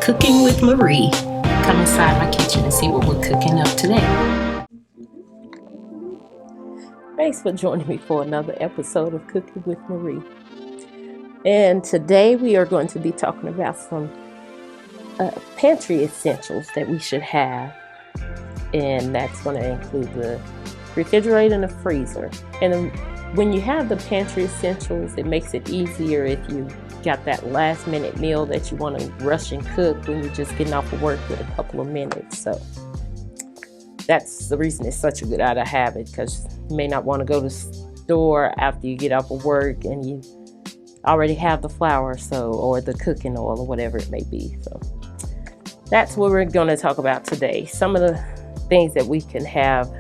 Cooking with Marie. Come inside my kitchen and see what we're cooking up today. Thanks for joining me for another episode of Cooking with Marie. And today we are going to be talking about some pantry essentials that we should have. And that's going to include the refrigerator and the freezer. And when you have the pantry essentials, it makes it easier if you got that last minute meal that you want to rush and cook when you're just getting off of work with a couple of minutes. So that's the reason it's such a good idea to have it, because you may not want to go to the store after you get off of work and you already have the flour, or the cooking oil or whatever it may be. So that's what we're going to talk about today. Some of the things that we can have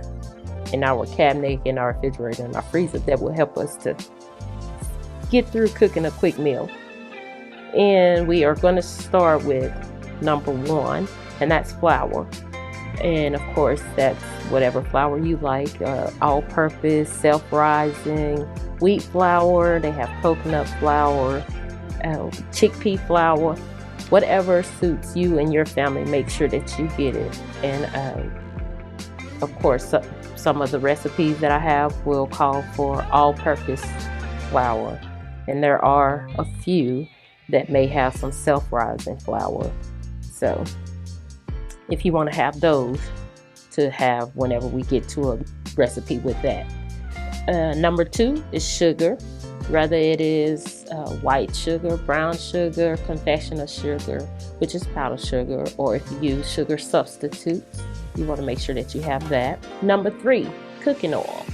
in our cabinet, in our refrigerator, and our freezer that will help us to get through cooking a quick meal. And we are going to start with number one, and that's flour. And of course, that's whatever flour you like, all-purpose, self-rising, wheat flour. They have coconut flour, chickpea flour, whatever suits you and your family. Make sure that you get it. And of course, some of the recipes that I have will call for all-purpose flour, and there are a few that may have some self-rising flour. So if you want to have those to have whenever we get to a recipe with that. Number two is sugar. Whether it is white sugar, brown sugar, confectioner sugar, which is powdered sugar, or if you use sugar substitutes, you want to make sure that you have that. Number three, cooking oil.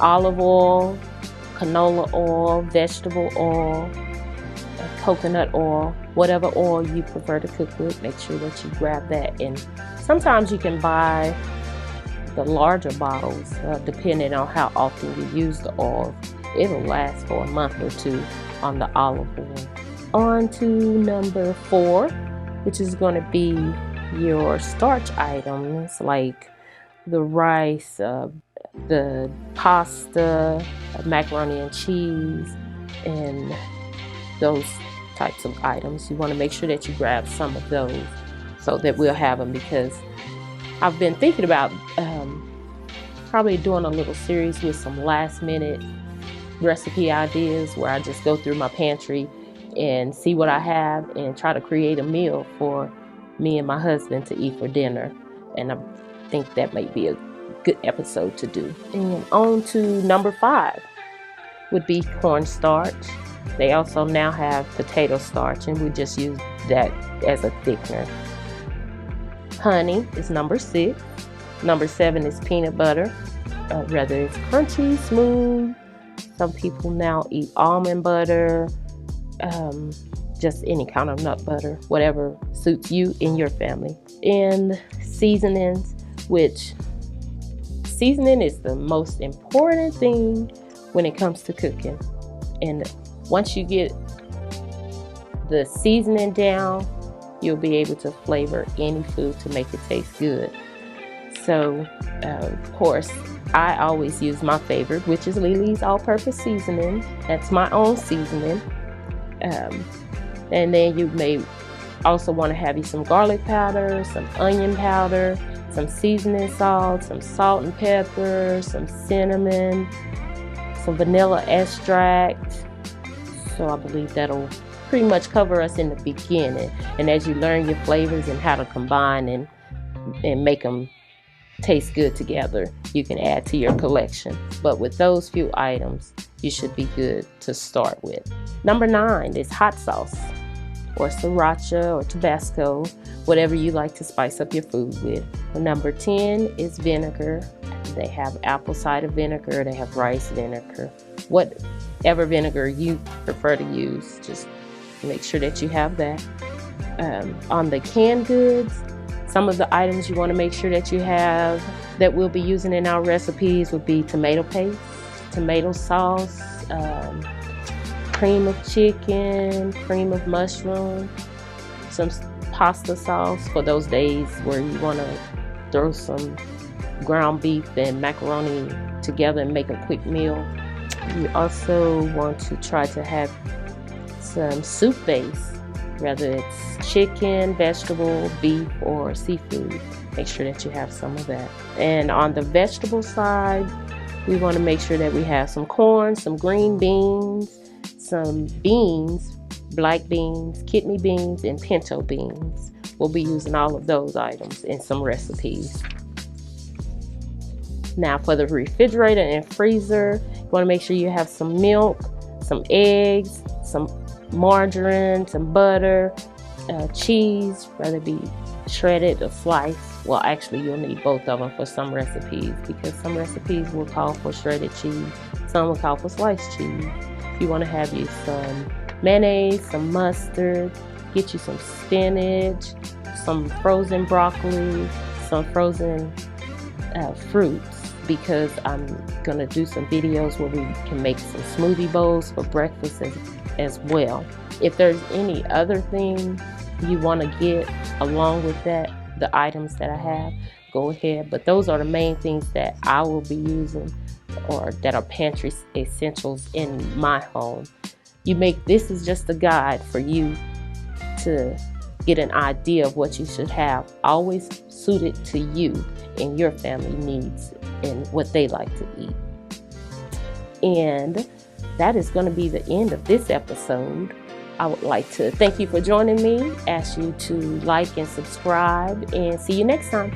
Olive oil, canola oil, vegetable oil, coconut oil, whatever oil you prefer to cook with, make sure that you grab that. And sometimes you can buy the larger bottles, depending on how often you use the oil. It'll last for a month or two on the olive oil. On to number four, which is going to be your starch items like the rice, the pasta, macaroni and cheese, and those types of items. You want to make sure that you grab some of those so that we'll have them, because I've been thinking about probably doing a little series with some last minute recipe ideas where I just go through my pantry and see what I have and try to create a meal for me and my husband to eat for dinner. And I think that might be a good episode to do. And on to number five would be cornstarch. They also now have potato starch, and we just use that as a thickener. Honey is number six. Number seven is peanut butter. Whether it's crunchy, smooth. Some people now eat almond butter, just any kind of nut butter, whatever suits you and your family. And seasonings, which seasoning is the most important thing when it comes to cooking. And once you get the seasoning down, you'll be able to flavor any food to make it taste good. So, of course, I always use my favorite, which is Lily's all-purpose seasoning. That's my own seasoning. And then you may also want to have you some garlic powder, some onion powder, some seasoning salt, some salt and pepper, some cinnamon, some vanilla extract. So I believe that'll pretty much cover us in the beginning. And as you learn your flavors and how to combine and make them taste good together, you can add to your collection. But with those few items, you should be good to start with. Number 9 is hot sauce, or sriracha, or Tabasco, whatever you like to spice up your food with. Number 10 is vinegar. They have apple cider vinegar, they have rice vinegar. Whatever vinegar you prefer to use, just make sure that you have that. On the canned goods, some of the items you want to make sure that you have that we'll be using in our recipes would be tomato paste, tomato sauce, cream of chicken, cream of mushroom, some pasta sauce for those days where you want to throw some ground beef and macaroni together and make a quick meal. You also want to try to have some soup base whether it's chicken, vegetable, beef, or seafood. Make sure that you have some of that. And on the vegetable side, we want to make sure that we have some corn, some green beans, some beans, black beans, kidney beans, and pinto beans. We'll be using all of those items in some recipes. Now for the refrigerator and freezer, you want to make sure you have some milk, some eggs, some margarine, some butter, cheese, whether it be shredded or sliced. Well, actually you'll need both of them for some recipes, because some recipes will call for shredded cheese, some will call for sliced cheese. You want to have you some mayonnaise, some mustard, get you some spinach, some frozen broccoli, some frozen fruits, because I'm going to do some videos where we can make some smoothie bowls for breakfast as well. If there's any other thing you want to get along with that, the items that I have, go ahead. But those are the main things that I will be using, or that are pantry essentials in my home. This is just a guide for you to get an idea of what you should have, always suited to you and your family needs and what they like to eat. And that is going to be the end of this episode. I would like to thank you for joining me, ask you to like and subscribe, and see you next time.